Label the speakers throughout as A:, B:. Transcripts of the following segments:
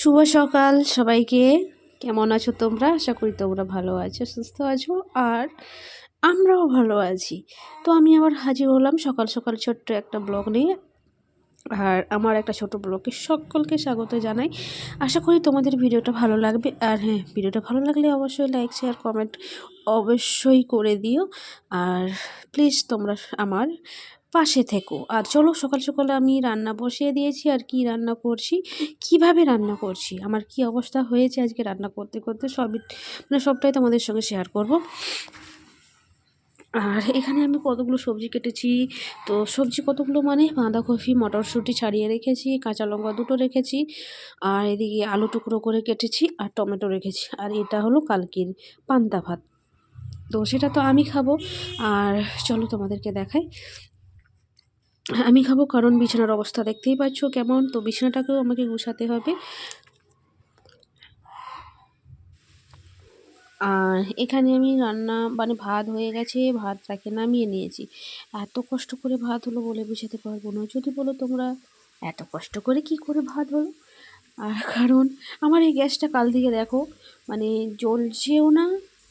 A: শুভ সকাল সবাইকে। কেমন আছো তোমরা? আশা করি তোমরা ভালো আছো, সুস্থ আছো, আর আমরাও ভালো আছি। তো আমি আবার হাজির হলাম সকাল সকাল ছোট্ট একটা ব্লগ নিয়ে। আর আমার একটা ছোট ব্লগে সকলকে স্বাগত জানাই। আশা করি তোমাদের ভিডিওটা ভালো লাগবে। আর হ্যাঁ, ভিডিওটা ভালো লাগলে অবশ্যই লাইক শেয়ার কমেন্ট অবশ্যই করে দিও। আর প্লিজ তোমরা আমার পাশে থেকো। আর চলো, সকাল সকালে আমি রান্না বসিয়ে দিয়েছি। আর কি রান্না করছি, কিভাবে রান্না করছি, আমার কি অবস্থা হয়েছে আজকে রান্না করতে করতে সবই সবটাই তোমাদের সঙ্গে শেয়ার করব। আর এখানে আমি কতগুলো সবজি কেটেছি। তো সবজি কতগুলো মানে বাঁধাকপি মটরশুঁটি ছাড়িয়ে রেখেছি, কাঁচা লঙ্কা দুটো রেখেছি, আর এদিকে আলু টুকরো করে কেটেছি, আর টমেটো রেখেছি। আর এটা হলো কালকের পান্তা ভাত। তো সেটা তো আমি খাবো। আর চলো তোমাদেরকে দেখাই। আমি খাবো কারণ বিছানার অবস্থা দেখতেই পাচ্ছ কেমন। তো বিছানাটাকেও আমাকে গুছাতে হবে। আর এখানে আমি রান্না মানে ভাত হয়ে গেছে, ভাতটাকে নামিয়ে নিয়েছি। এত কষ্ট করে ভাত হলো বলে বোঝাতে পারবো না। যদি বলো তোমরা এত কষ্ট করে কি করে ভাত হলো, আর কারণ আমার এই গ্যাসটা কাল থেকে দেখো মানে জ্বলছেও না,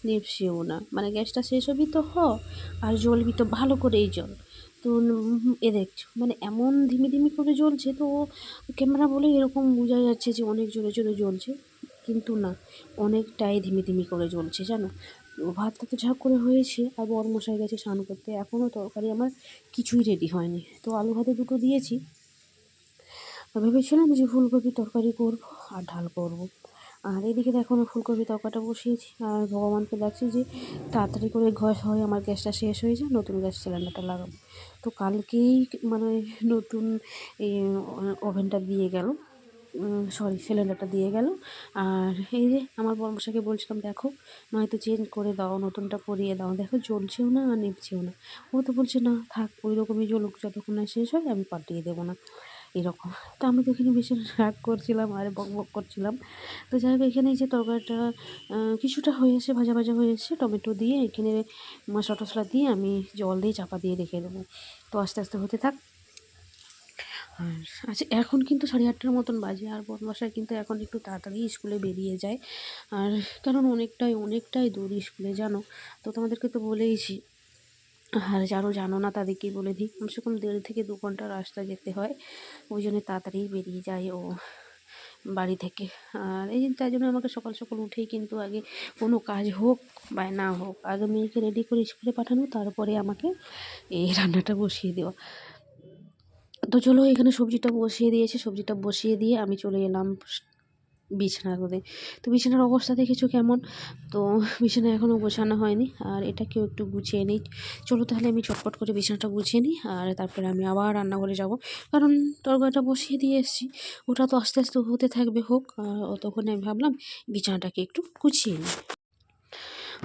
A: নিভছেও না। মানে গ্যাসটা শেষ হবি তো আর জ্বলবি তো ভালো করেই জল। তো এ দেখছো মানে এমন ধিমি ধিমি করে জ্বলছে। তো ক্যামেরা বলে এরকম বোঝা যাচ্ছে যে অনেক জোরে জোরে জ্বলছে, কিন্তু না, অনেকটাই ধিমি ধিমি করে জ্বলছে জানো। ভাতটা তো ঝাঁক করে হয়েছে, আর বড়মশাই গেছে স্নান করতে, এখনও তরকারি আমার কিছুই রেডি হয়নি। তো আলু ভাতে দুটো দিয়েছি। ভেবেছিলাম যে ফুলকপি তরকারি করব আর ডাল করব। আর এদিকে দেখো আমি ফুলকপি তরকারিটা বসিয়েছি। আর ভগবানকে দেখছি যে তাড়াতাড়ি করে ঘর হয় আমার গ্যাসটা শেষ হয়ে যায়, নতুন গ্যাস সিলিন্ডারটা লাগাবো। তো কালকেই মানে নতুন এই ওভেনটা দিয়ে গেল, সরি সিলিন্ডারটা দিয়ে গেল। আর এই যে আমার বড়মশাইকে বলছিলাম দেখো নয়তো চেঞ্জ করে দাও, নতুনটা করিয়ে দাও। দেখো জ্বলছেও না আর নিভছেও না। ও তো বলছে না থাক ওই রকমই জ্বলুক, যতক্ষণ না শেষ হয় আমি পাঠিয়ে দেবো না, এরকম। তো আমি তো এখানে ভীষণ রাগ করছিলাম আর বক বক করছিলাম। তো যাই হোক, এখানে যে তরকারিটা কিছুটা হয়ে এসে ভাজা ভাজা হয়ে এসে টমেটো দিয়ে এখানে মশলা টশলা দিয়ে আমি জল দিয়ে চাপা দিয়ে রেখে দেবো। তো আস্তে আস্তে হতে থাক। আর আচ্ছা, এখন কিন্তু 8:30টার মতন বাজে। আর বড়মশাই কিন্তু এখন একটু তাড়াতাড়ি স্কুলে বেরিয়ে যায়। আর কারণ অনেকটাই অনেকটাই দূর স্কুলে জানো। তো তোমাদেরকে তো বলেইছি। আর যারও জানো না তাদেরকেই বলে দিই, কমসে কম 1.5 থেকে 2 ঘন্টা রাস্তা যেতে হয়। ওই জন্য তাড়াতাড়ি বেরিয়ে যায় ও বাড়ি থেকে। আর এই তাই জন্য আমাকে সকাল সকাল উঠেই কিন্তু আগে কোনো কাজ হোক বা না হোক, আগে মেয়েকে রেডি করে স্কুলে পাঠানো, তারপরে আমাকে এই রান্নাটা বসিয়ে দেওয়া। তো চলো, এখানে সবজিটা বসিয়ে দিয়েছি। সবজিটা বসিয়ে দিয়ে আমি চলে এলাম বিছানার মধ্যে। তো বিছানার অবস্থা দেখেছো কেমন। তো বিছানা এখনও গোছানো হয়নি, আর এটাকেও একটু গুছিয়ে নিই। চলো তাহলে আমি চটপট করে বিছানাটা গুছিয়ে নিই, আর তারপরে আমি আবার রান্নাঘরে যাব। কারণ তরকারিটা বসিয়ে দিয়ে এসেছি, ওটা তো আস্তে আস্তে হতে থাকবে, হোক। ততক্ষণে আমি ভাবলাম বিছানাটাকে একটু গুছিয়ে নিই।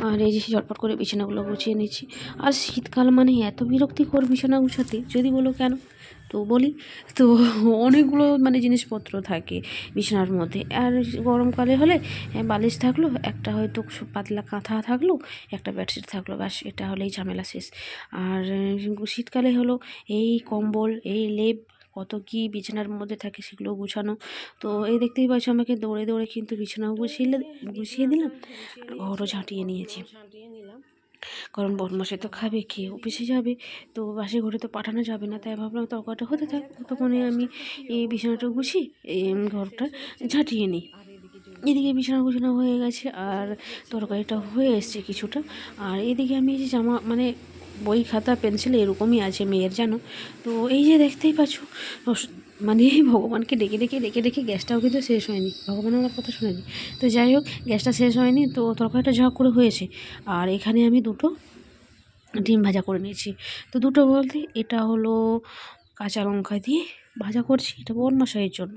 A: আর এই যে ঝটপট করে বিছানাগুলো গুছিয়ে নিচ্ছি। আর শীতকাল মানে এত বিরক্তিকর বিছানা গুছাতে, যদি বলো কেন তো বলি। তো অনেকগুলো মানে জিনিসপত্র থাকে বিছানার মধ্যে। আর গরমকালে হলে বালিশ থাকলো একটা, হয়তো পাতলা কাঁথা থাকলো, একটা বেডশিট থাকলো, ব্যাস এটা হলেই ঝামেলা শেষ। আর শীতকালে হলো এই কম্বল এই লেপ কত কি বিছানার মধ্যে থাকে, সেগুলো গুছানো। তো এই দেখতেই পাচ্ছ আমাকে দৌড়ে দৌড়ে কিন্তু বিছানাও গুছিয়ে দিলাম, আর ঘরও ঝাঁটিয়ে নিয়েছি। কারণ বদমাসে তো খাবে, খেয়ে অফিসে যাবে, তো বাসি ঘরে তো পাঠানো যাবে না। তাই ভাবলাম তরকারিটা হতে থাক, ততক্ষণে আমি এই বিছানাটা গুছিয়ে এই ঘরটা ঝাঁটিয়ে নিই। এদিকে বিছানা গুছানো হয়ে গেছে, আর তরকারিটা হয়ে এসছে কিছুটা। আর এদিকে আমি যে জামা মানে বই খাতা পেন্সিল এরকমই আছে মেয়ের, জানো। তো এই যে দেখতেই পাচ্ছ মানে ভগবানকে ডেকে ডেকে ডেকে ডেকে গ্যাসটাও কিন্তু শেষ হয়নি, ভগবান আমার কথা শোনেনি। তো যাই হোক, গ্যাসটা শেষ হয়নি, তো তরকারিটা ঝাঁক করে হয়েছে। আর এখানে আমি দুটো ডিম ভাজা করে নিয়েছি। তো দুটো বলতে এটা হলো কাঁচা লঙ্কা দিয়ে ভাজা করছি, এটা বড়মশাইয়ের জন্য।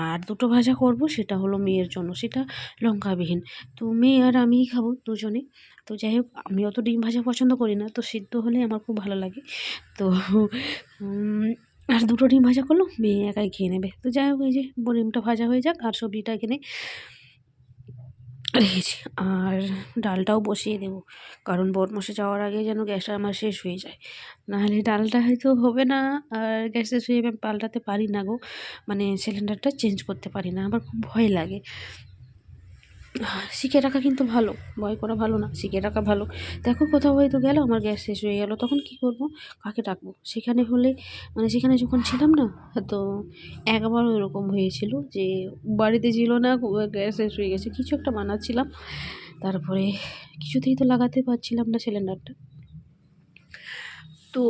A: আর দুটো ভাজা করব সেটা হলো মেয়ের জন্য, সেটা লঙ্কাবিহীন। তো মেয়ে আর আমিই খাবো দুজনে। তো যাই হোক, আমি অত ডিম ভাজা পছন্দ করি না, তো সিদ্ধ হলে আমার খুব ভালো লাগে। তো আর দুটো ডিম ভাজা করলো, মেয়ে একাই খেয়ে নেবে। তো যাই হোক, এই যে ডিমটা ভাজা হয়ে যাক আর সবজিটা এখানে রেখেছি। আর ডালটাও বসিয়ে দেবো, কারণ বরমশাই যাওয়ার আগে যেন গ্যাসটা আমার শেষ হয়ে যায়, নাহলে ডালটা হয়তো হবে না। আর গ্যাস শেষ হয়ে যাবে, আমি পাল্টাতে পারি না গো, মানে সিলিন্ডারটা চেঞ্জ করতে পারি না, আমার খুব ভয় লাগে। শিখে রাখা কিন্তু ভালো, ভয় করা ভালো না, শিখে রাখা ভালো। দেখো কোথাও হয়তো গেল, আমার গ্যাস শেষ হয়ে গেল, তখন কি করব, কাকে ডাকবো? সেখানে হলে মানে সেখানে যখন ছিলাম না, তো একবার এরকম হয়েছিল যে বাড়িতে ছিল না, গ্যাস শেষ হয়ে গেছে, কিছু একটা বানাচ্ছিলাম, তারপরে কিছুতেই তো লাগাতে পারছিলাম না সিলিন্ডারটা। তো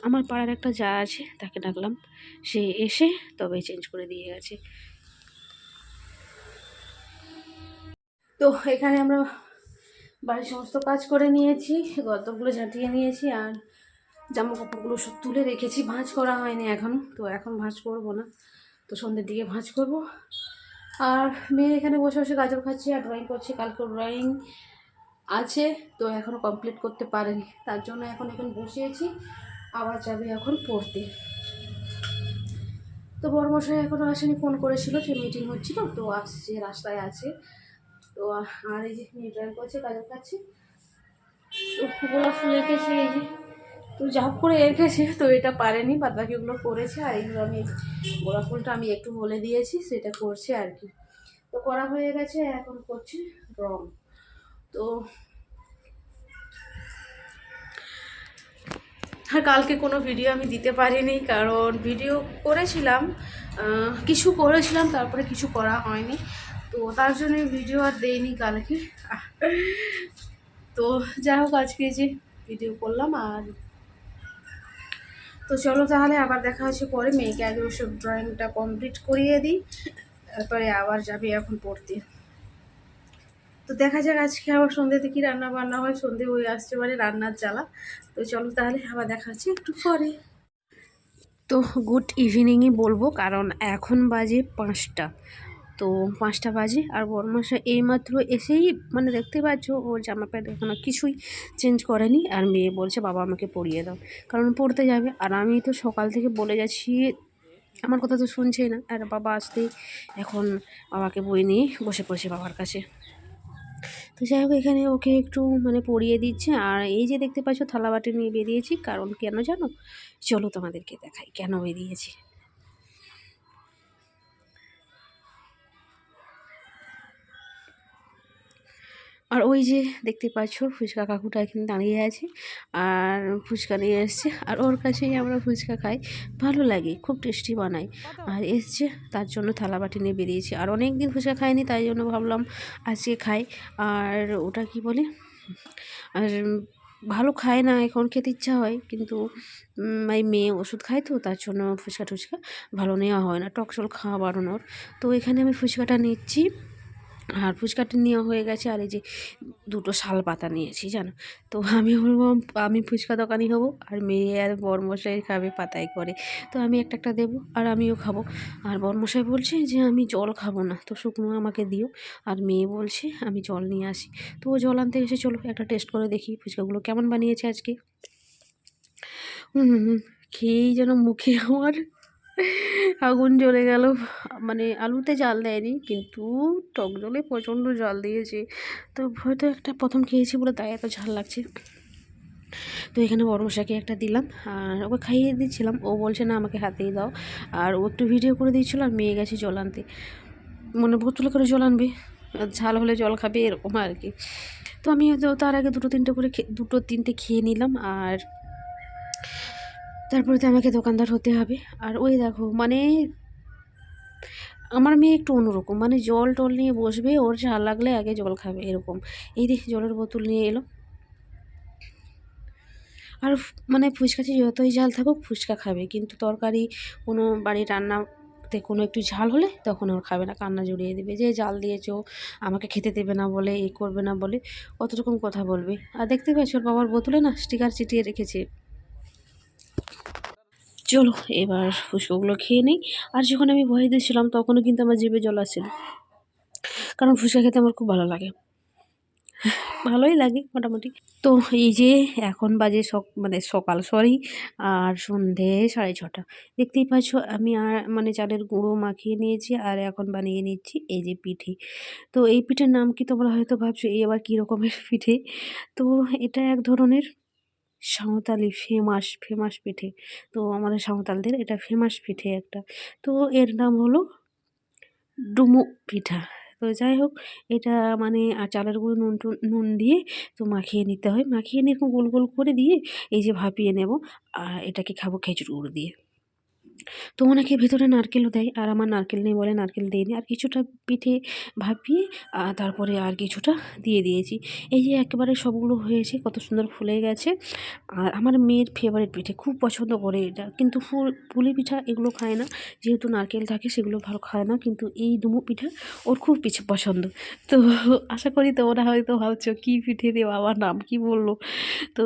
A: আমার পাড়ার একটা যা আছে, তাকে ডাকলাম, সে এসে তবে চেঞ্জ করে দিয়ে গেছে। তো এখানে আমরা বাড়ির সমস্ত কাজ করে নিয়েছি, গর্তগুলো ঝাঁটিয়ে নিয়েছি, আর জামা কাপড়গুলো সব তুলে রেখেছি, ভাঁজ করা হয়নি এখনও, তো এখন ভাঁজ করব না, তো সন্ধ্যের দিকে ভাঁজ করব। আর মেয়ে এখানে বসে বসে গাজর খাচ্ছে আর ড্রয়িং করছে, কালকে ড্রয়িং আছে, তো এখনও কমপ্লিট করতে পারেনি, তার জন্য এখন এখানে বসিয়েছি, আবার যাবে এখন পড়তে। তো বড়মশাই এখনও আসেনি, ফোন করেছিল, সে মিটিং হচ্ছিল, তো আসছে, রাস্তায় আছে। তো আর এই যে মেয়ে ড্রয়িং করছে, গাজর খাচ্ছে, তো গোলাপ ফুল এঁকেছে, এই যে তো যা হোক করে এঁকেছে, তো এটা পারেনি, বাদ বাকিগুলো করেছে। আর এইগুলো আমি গোলাপ ফুলটা আমি একটু বলে দিয়েছি, সেটা করছে আর কি। তো করা হয়ে গেছে, এখন করছে রং। তো আর কালকে কোনো ভিডিও আমি দিতে পারিনি, কারণ ভিডিও করেছিলাম, কিছু করেছিলাম, তারপরে কিছু করা হয়নি, তো তার জন্য ভিডিও আর দেইনি কালকে। তো যাই হোক, আজকে যে ভিডিও করলাম। আর তো চলো তাহলে আবার দেখা হচ্ছে পরে, মেয়েকে আগে ওসব ড্রয়িংটা কমপ্লিট করিয়ে দিই, তারপরে আবার যাবে এখন পড়তে। তো দেখা যাক আজকে আবার সন্ধ্যেতে কি রান্না বান্না হয়, সন্ধ্যে হয়ে আসছে মানে রান্নার জ্বালা। তো চলো তাহলে আবার দেখা হচ্ছে একটু পরে। তো গুড ইভিনিংই বলবো, কারণ এখন বাজে 5টা, তো 5টা বাজে, আর বড়মশাই এইমাত্র এসেই মানে দেখতে পাচ্ছ ওর জামা প্যান্ট এখনো কিছুই চেঞ্জ করেনি, আর মেয়ে বলছে বাবা আমাকে পরিয়ে দাও, কারণ পড়তে যাবে। আর আমি তো সকাল থেকে বলে যাচ্ছি, আমার কথা তো শুনছেই না, আর বাবা আসতেই এখন বাবাকে বই নিয়ে বসে পড়েছে বাবার কাছে। তো যাই হোক, এখানে ওকে একটু মানে পরিয়ে দিচ্ছে। আর এই যে দেখতে পাচ্ছ থালা বাটি নিয়ে বেরিয়েছি, কারণ কেন জানো, চলো তোমাদেরকে দেখাই কেন বেরিয়েছি। আর ওই যে দেখতে পাচ্ছ ফুচকা কাকুটা এখানে দাঁড়িয়ে আছে, আর ফুচকা নিয়ে এসছে, আর ওর কাছেই আমরা ফুচকা খাই, ভালো লাগে, খুব টেস্টি বানাই। আর এসছে, তার জন্য থালা বাটি নিয়ে বেরিয়েছি, আর অনেক দিন ফুচকা খাইনি, তাই জন্য ভাবলাম আজকে খাই। আর ওটা কি বলে, আর ভালো খায় না, এখন খেতে ইচ্ছা হয়, কিন্তু এই মেয়ে ওষুধ খায়, তো তার জন্য ফুচকা টুচকা ভালো নেওয়া হয় না, টক জল খাওয়া বাড়ানোর। তো এখানে আমি ফুচকাটা নিচ্ছি, আর ফুচকাটা নেওয়া হয়ে গেছে। আর এই যে দুটো শাল পাতা নিয়েছি জানো, তো আমি বললাম আমি ফুচকা দোকানি হব, আর মেয়ে আর বরমশাই খাবে পাতায় করে, তো আমি একটা একটা দেবো আর আমিও খাবো। আর বরমশাই বলছে যে আমি জল খাবো না, তো শুকনো আমাকে দিও। আর মেয়ে বলছে আমি জল নিয়ে আসি, তো ও জল আনতে এসে চলো একটা টেস্ট করে দেখি ফুচকাগুলো কেমন বানিয়েছে আজকে। খেয়েই যেন মুখে আমার আগুন জ্বলে গেল, মানে আলুতে জাল দেয়নি, কিন্তু টক জলে প্রচণ্ড জাল দিয়েছে, তো হয়তো একটা প্রথম খেয়েছি বলে তাই এত ঝাল লাগছে। তো এখানে বড় মশাইকে একটা দিলাম, আর ওকে খাইয়ে দিচ্ছিলাম, ও বলছে না আমাকে হাতেই দাও, আর ও একটু ভিডিও করে দিচ্ছিলো, আর মেয়ে গেছে জল আনতে, মানে বোতলে করে জল আনবে, ঝাল হলে জল খাবে এরকম আর কি। তো আমি তার আগে দুটো তিনটে খেয়ে নিলাম, আর তারপরে তো আমাকে দোকানদার হতে হবে। আর ওই দেখো মানে আমার মেয়ে একটু অন্যরকম, মানে জল টল নিয়ে বসবে, ওর ঝাল লাগলে আগে জল খাবে এরকম। এই দেখ জলের বোতল নিয়ে এলো। আর মানে ফুচকাতে যতই ঝাল থাকুক ফুচকা খাবে, কিন্তু তরকারি কোনো বাড়ির রান্নাতে কোনো একটু ঝাল হলে তখন ওর খাবে না, কান্না জড়িয়ে দেবে যে জাল দিয়েছো, আমাকে খেতে দেবে না বলে, এই করবে না বলে, কত রকম কথা বলবে। আর দেখতে পাচ্ছ ওর বাবার বোতলে না স্টিকার চিটিয়ে রেখেছে। চলো এবার ফুচকাগুলো খেয়ে নিই। আর যখন আমি ভয় দিয়েছিলাম তখনও কিন্তু আমার জিভে জল আসছিল, কারণ ফুচকা খেতে আমার খুব ভালো লাগে। ভালোই লাগে মোটামুটি। তো এই যে এখন বাজে মানে সকাল সরি আর সন্ধে 6:30। দেখতেই পাচ্ছ আমি মানে চালের গুঁড়ো মাখিয়ে নিয়েছি আর এখন বানিয়ে নিচ্ছি এই যে পিঠে। তো এই পিঠের নাম কি তোমরা হয়তো ভাবছো এই আবার কী রকমের পিঠে? তো এটা এক ধরনের সাঁওতালি ফেমাস পিঠে। তো আমাদের সাঁওতালদের এটা ফেমাস পিঠে একটা। তো এর নাম হলো ডুমুক পিঠা। তো যাই হোক এটা মানে চালের গুঁড়ো নুন দিয়ে তো মাখিয়ে নিতে হয়। মাখিয়ে নিয়ে এরকম গোল, গোল করে দিয়ে এই যে ভাপিয়ে নেব। আর এটাকে খাবো খেজুর গুঁড়ো দিয়ে। তো অনেকে ভেতরে নারকেলও দেয় আর আমার নারকেল নেই বলে নারকেল দেইনি। আর কিছুটা পিঠে ভাপিয়ে তারপরে আর কিছুটা দিয়ে দিয়েছি। এই যে একেবারে সবগুলো হয়েছে কত সুন্দর ফুলে গেছে। আর আমার মেয়ের ফেভারিট পিঠে, খুব পছন্দ করে এটা। কিন্তু পুলি পিঠা এগুলো খায় না, যেহেতু নারকেল থাকে সেগুলো ভালো খায় না। কিন্তু এই ডুমুক পিঠা ওর খুব পছন্দ। তো আশা করি তোমরা হয়তো ভাবছো কী পিঠে রে বাবা, নাম কি বললো? তো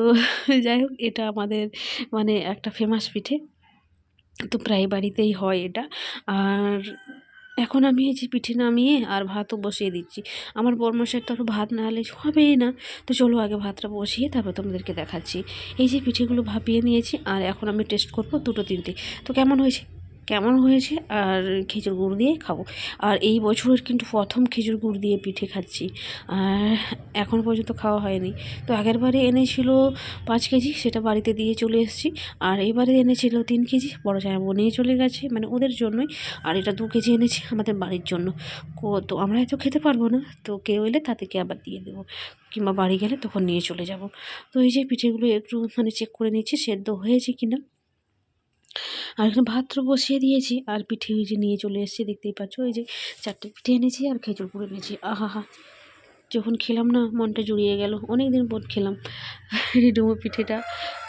A: যাই হোক এটা আমাদের মানে একটা ফেমাস পিঠে। তো প্রায় বাড়িতেই হয় এটা। আর এখন আমি এই যে পিঠে নামিয়ে আর ভাতও বসিয়ে দিচ্ছি। আমার বরমশাইয়ের তো আরও ভাত না হলে হবেই না। তো চলো আগে ভাতটা বসিয়ে তারপর তোমাদেরকে দেখাচ্ছি। এই যে পিঠেগুলো ভাপিয়ে নিয়েছি আর এখন আমি টেস্ট করবো 2-3টে। তো কেমন হয়েছে আর খেজুর গুড় দিয়ে খাবো। আর এই বছরের কিন্তু প্রথম খেজুর গুড় দিয়ে পিঠে খাচ্ছি। আর এখনও পর্যন্ত খাওয়া হয়নি। তো আগেরবারে এনেছিল 5 কেজি, সেটা বাড়িতে দিয়ে চলে এসেছি। আর এবারে এনেছিল 3 কেজি, বড় জামাইবাবু নিয়ে চলে গেছে মানে ওদের জন্যই। আর এটা 2 কেজি এনেছি আমাদের বাড়ির জন্য। তো আমরা হয়তো খেতে পারবো না, তো কেউ এলে তাদেরকে আবার দিয়ে দেবো, কিংবা বাড়ি গেলে তখন নিয়ে চলে যাব। তো এই যে পিঠেগুলো একটু মানে চেক করে নিচ্ছি সেদ্ধ হয়েছে কিনা। আর এখানে ভাতটা বসিয়ে দিয়েছি আর পিঠে ওই যে নিয়ে চলে এসেছি, দেখতেই পাচ্ছ ওই যে 4টে পিঠে এনেছি আর খেজুর গুড় এনেছি। আহা! যখন খেলাম না মনটা জুড়িয়ে গেল, অনেক দিন পর খেলাম এই ডুমো পিঠেটা।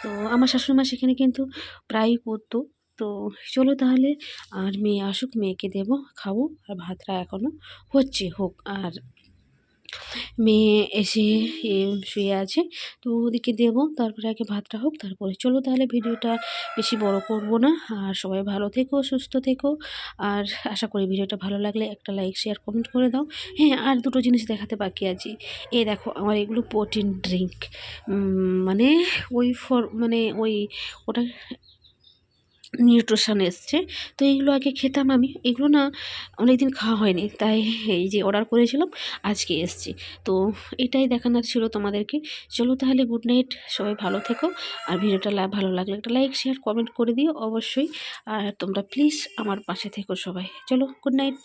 A: তো আমার শাশুড়ি মা সেখানে কিন্তু প্রায়ই করতো। তো চলো তাহলে, আর মেয়ে আসুক, মেয়েকে দেবো, খাবো। আর ভাতটা এখনও হোক। আর মেয়ে এসে শুয়ে আছে, তো ওদিকে দেবো, তারপরে আগে ভাতটা হোক তারপরে। চলো তাহলে ভিডিওটা বেশি বড় করব না। আর সবাই ভালো থেকো, সুস্থ থেকো। আর আশা করি ভিডিওটা ভালো লাগলে একটা লাইক, শেয়ার, কমেন্ট করে দাও। হ্যাঁ, আর দুটো জিনিস দেখাতে বাকি আছে। এই দেখো আমার এগুলো প্রোটিন ড্রিঙ্ক, মানে মানে ওটা নিউট্রিশন এসছে। তো এইগুলো আগে খেতাম আমি, এগুলো না অনেকদিন খাওয়া হয়নি, তাই এই যে অর্ডার করেছিলাম আজকে এসছে। তো এটাই দেখানোর ছিল তোমাদেরকে। চলো তাহলে গুড নাইট, সবাই ভালো থেকো। আর ভিডিওটা ভালো লাগলে একটা লাইক, শেয়ার, কমেন্ট করে দিও অবশ্যই। আর তোমরা প্লিজ আমার পাশে থেকো সবাই। চলো গুড নাইট।